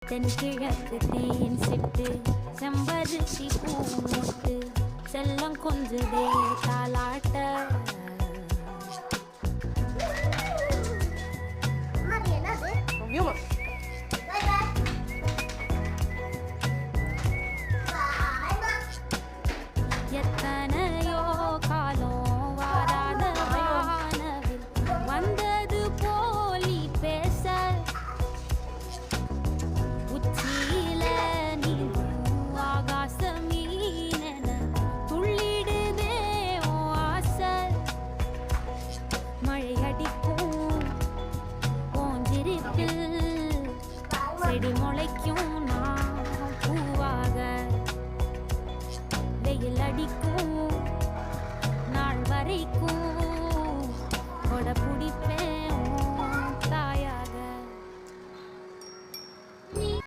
தென்கிழக்கு தேன் சிட்டு செம்பருத்தி பூமுட்டு செல்லம் கொஞ்சுதே தாலாட்ட எத்தனையோ காலம் வாராத வானவில் வந்தது போலி பேச உச்சியில நீரும் ஆகாச மீனென துள்ளிடுதே உன் ஆசை மழை அடிக்கும் போஞ்சிருப்பில் செடி முளைக்கும்